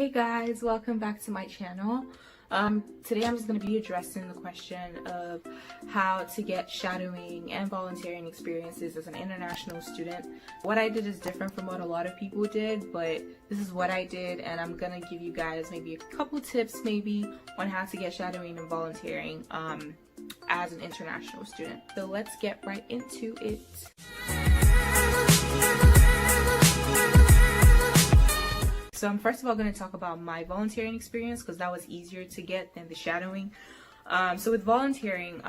Hey guys, welcome back to my channel. Today I'm just going to be addressing the question of how to get shadowing and volunteering experiences as an international student. What I did is different from what a lot of people did, but this is what I did, and I'm going to give you guys maybe a couple tips maybe on how to get shadowing and volunteering as an international student. So let's get right into it. So I'm first of all going to talk about my volunteering experience because that was easier to get than the shadowing. So with volunteering,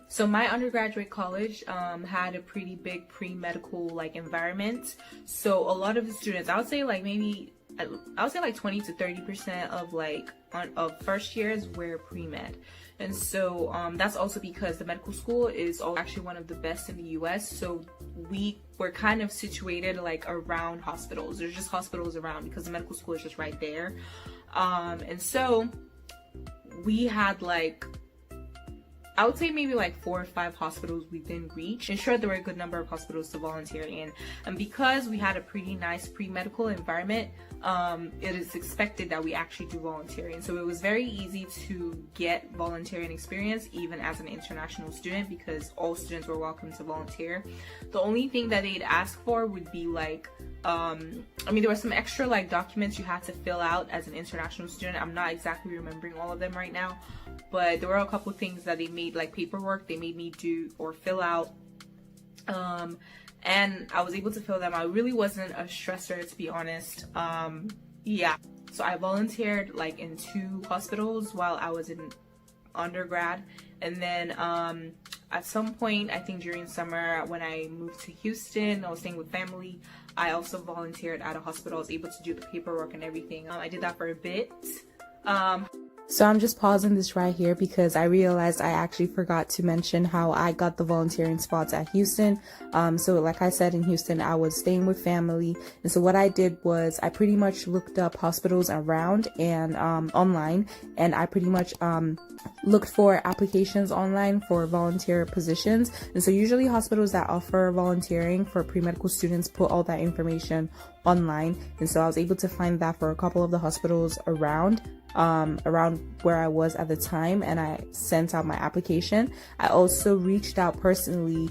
so my undergraduate college had a pretty big pre-medical like environment. So a lot of the students, I would say like 20 to 30% of first years were pre-med. And so that's also because the medical school is actually one of the best in the US. So we were kind of situated like around hospitals. There's just hospitals around because the medical school is just right there. And so we had like, I would say maybe like 4 or 5 hospitals within reach. In short, there were a good number of hospitals to volunteer in. And because we had a pretty nice pre-medical environment, it is expected that we actually do volunteering. So it was very easy to get volunteering experience even as an international student because all students were welcome to volunteer. The only thing that they'd ask for would be like, there were some extra like documents you had to fill out as an international student. I'm not exactly remembering all of them right now, but there were a couple things that they made like paperwork they made me do or fill out. And I was able to fill them. I really wasn't a stressor, to be honest. Yeah. So I volunteered like in 2 hospitals while I was in undergrad. And then at some point, I think during summer when I moved to Houston, I was staying with family. I also volunteered at a hospital. I was able to do the paperwork and everything. I did that for a bit. So I'm just pausing this right here because I realized I actually forgot to mention how I got the volunteering spots at Houston. So like I said, in Houston, I was staying with family. And so what I did was I pretty much looked up hospitals around and online. And I pretty much looked for applications online for volunteer positions. And so usually hospitals that offer volunteering for pre-medical students put all that information online. And so I was able to find that for a couple of the hospitals around where I was at the time, and I sent out my application. I also reached out personally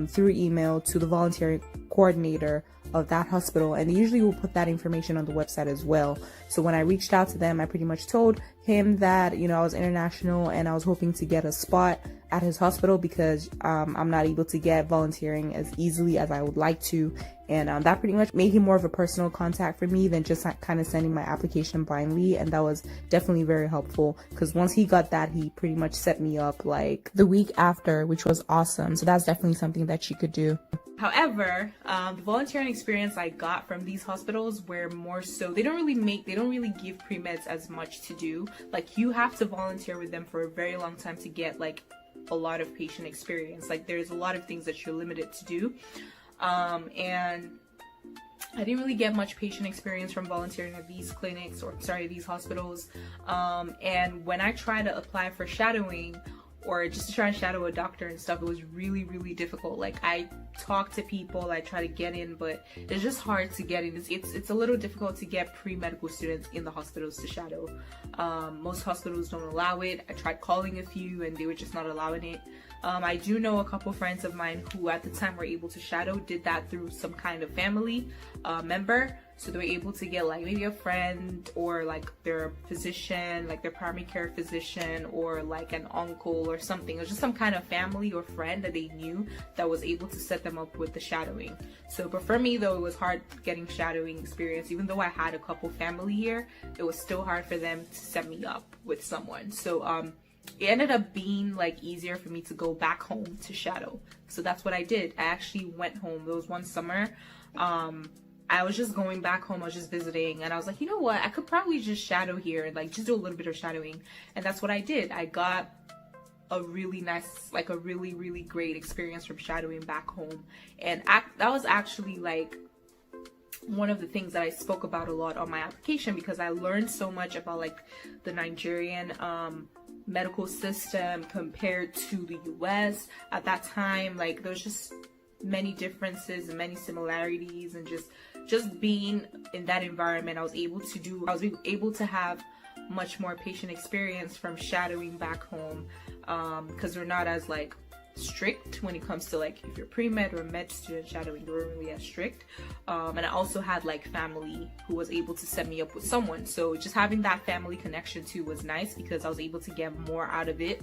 through email to the volunteering coordinator of that hospital, and they usually will put that information on the website as well. So when I reached out to them, I pretty much told him that, I was international and I was hoping to get a spot at his hospital because I'm not able to get volunteering as easily as I would like to. And that pretty much made him more of a personal contact for me than just kind of sending my application blindly. And that was definitely very helpful because once he got that, he pretty much set me up like the week after, which was awesome. So that's definitely something that you could do. However, the volunteering experience I got from these hospitals were more so, they don't really give pre-meds as much to do. Like you have to volunteer with them for a very long time to get like a lot of patient experience. Like there's a lot of things that you're limited to do. And I didn't really get much patient experience from volunteering at these these hospitals. And when I tried to apply for shadowing or just to try and shadow a doctor and stuff, it was really, really difficult. Like I talked to people, I try to get in, but it's just hard to get in. It's a little difficult to get pre-medical students in the hospitals to shadow. Most hospitals don't allow it. I tried calling a few and they were just not allowing it. I do know a couple friends of mine who at the time were able to shadow, did that through some kind of family member. So they were able to get like maybe a friend or like their physician, like their primary care physician or like an uncle or something. It was just some kind of family or friend that they knew that was able to set them up with the shadowing. So, but for me though, it was hard getting shadowing experience. Even though I had a couple family here, it was still hard for them to set me up with someone. So, it ended up being like easier for me to go back home to shadow. So that's what I did. I actually went home. There was one summer. I was just going back home. I was just visiting and I was like, you know what? I could probably just shadow here and like just do a little bit of shadowing. And that's what I did. I got a really nice, like a really, really great experience from shadowing back home. And that was actually like one of the things that I spoke about a lot on my application because I learned so much about like the Nigerian medical system compared to the US at that time. Like there's just many differences and many similarities and just just being in that environment, I was able to have much more patient experience from shadowing back home, because we're not as like strict when it comes to like if you're pre-med or med student shadowing, we're really as strict. And I also had like family who was able to set me up with someone, so just having that family connection too was nice because I was able to get more out of it.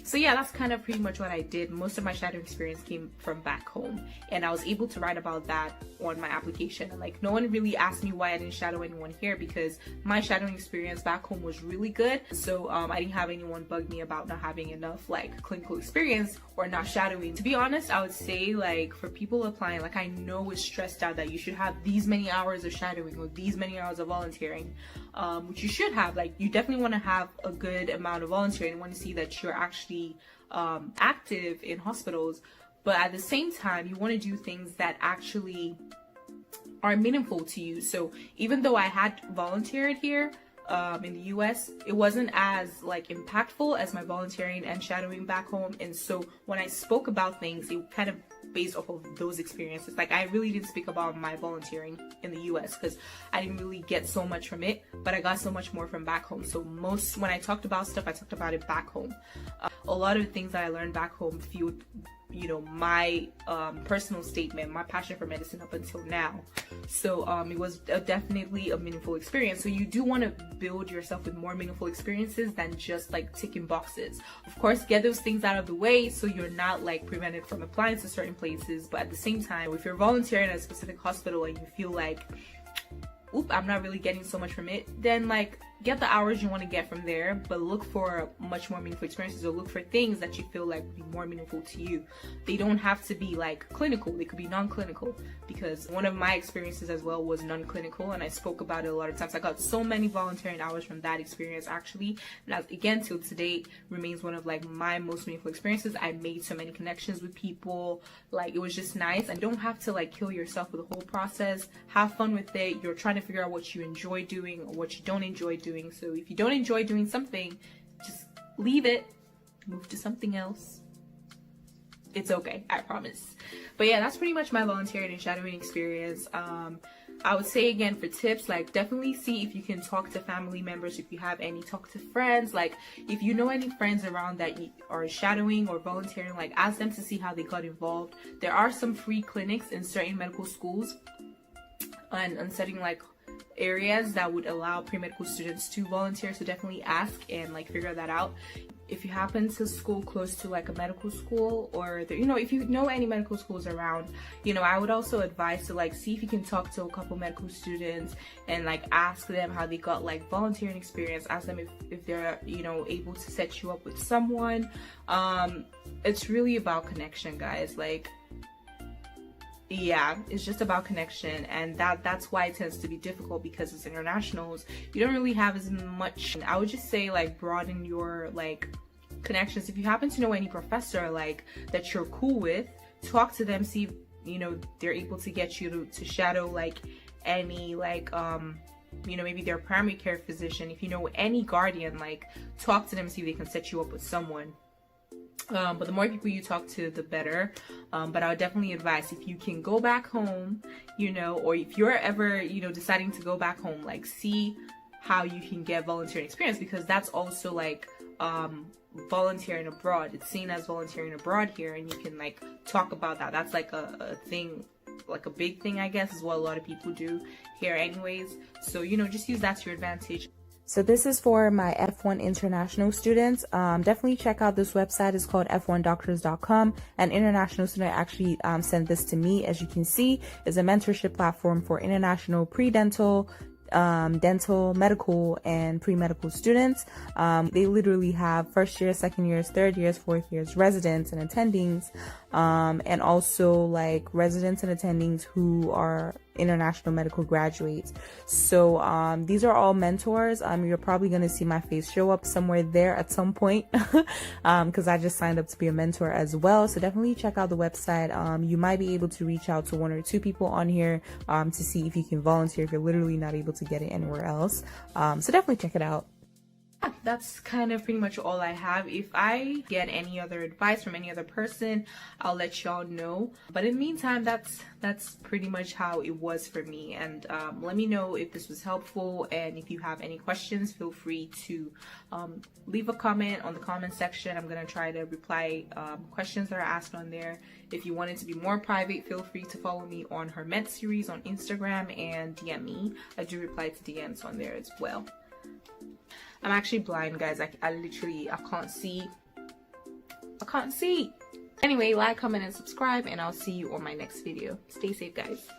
So yeah, that's kind of pretty much what I did. Most of my shadowing experience came from back home, and I was able to write about that on my application. And like, no one really asked me why I didn't shadow anyone here because my shadowing experience back home was really good. So I didn't have anyone bug me about not having enough like clinical experience or not shadowing. To be honest, I would say like for people applying, like I know it's stressed out that you should have these many hours of shadowing or these many hours of volunteering, which you should have. Like, you definitely want to have a good amount of volunteering. You want to see that you're actually active in hospitals, but at the same time you want to do things that actually are meaningful to you. So even though I had volunteered here in the US, it wasn't as like impactful as my volunteering and shadowing back home. And so when I spoke about things, it kind of based off of those experiences. Like, I really didn't speak about my volunteering in the US because I didn't really get so much from it, but I got so much more from back home. So when I talked about stuff, I talked about it back home. A lot of the things that I learned back home fueled, you know, my personal statement, my passion for medicine up until now. So it was definitely a meaningful experience. So you do want to build yourself with more meaningful experiences than just like ticking boxes. Of course, get those things out of the way so you're not like prevented from applying to certain places. But at the same time, if you're volunteering at a specific hospital and you feel like, oop, I'm not really getting so much from it, then like get the hours you want to get from there, but look for much more meaningful experiences, or look for things that you feel like would be more meaningful to you. They don't have to be like clinical, they could be non-clinical, because one of my experiences as well was non-clinical, and I spoke about it a lot of times. I got so many volunteering hours from that experience actually, and that, again, till today remains one of like my most meaningful experiences. I made so many connections with people, like it was just nice. And you don't have to like kill yourself with the whole process. Have fun with it. You're trying to figure out what you enjoy doing or what you don't enjoy doing. So if you don't enjoy doing something, just leave it, move to something else. It's okay, I promise. But yeah, that's pretty much my volunteering and shadowing experience. I would say, again, for tips, like definitely see if you can talk to family members, if you have any, talk to friends. Like if you know any friends around that are shadowing or volunteering, like ask them to see how they got involved. There are some free clinics in certain medical schools and setting like areas that would allow pre-medical students to volunteer, so definitely ask and like figure that out. If you happen to school close to like a medical school, or you know, if you know any medical schools around, you know, I would also advise to like see if you can talk to a couple medical students and like ask them how they got like volunteering experience. Ask them if they're, you know, able to set you up with someone. It's really about connection, guys. Like, yeah, it's just about connection, and that's why it tends to be difficult, because it's internationals. You don't really have as much. I would just say like broaden your like connections. If you happen to know any professor like that you're cool with, talk to them, see if, you know, they're able to get you to shadow like any like you know, maybe their primary care physician. If you know any guardian, like talk to them, see if they can set you up with someone. But the more people you talk to, the better. But I would definitely advise, if you can go back home, you know, or if you're ever, you know, deciding to go back home, like see how you can get volunteering experience, because that's also like volunteering abroad. It's seen as volunteering abroad here, and you can like talk about that. That's like a thing, like a big thing, I guess, is what a lot of people do here anyways. So, you know, just use that to your advantage. So this is for my F1 international students. Definitely check out this website. It's called f1doctors.com. An international student actually sent this to me. As you can see, is a mentorship platform for international pre-dental, dental, medical, and pre-medical students. They literally have first years, second years, third years, fourth years, residents and attendings, and also like residents and attendings who are international medical graduates. So these are all mentors. You're probably going to see my face show up somewhere there at some point, because I just signed up to be a mentor as well. So definitely check out the website. You might be able to reach out to one or two people on here to see if you can volunteer if you're literally not able to get it anywhere else. So definitely check it out. that's kind of pretty much all I have. If I get any other advice from any other person, I'll let y'all know. But in the meantime, that's pretty much how it was for me. And let me know if this was helpful, and if you have any questions, feel free to leave a comment on the comment section. I'm gonna try to reply questions that are asked on there. If you want it to be more private, feel free to follow me on her Med series on Instagram and DM me. I do reply to DMs on there as well. I'm actually blind, guys. I literally can't see. I can't see. Anyway, like, comment, and subscribe, and I'll see you on my next video. Stay safe, guys.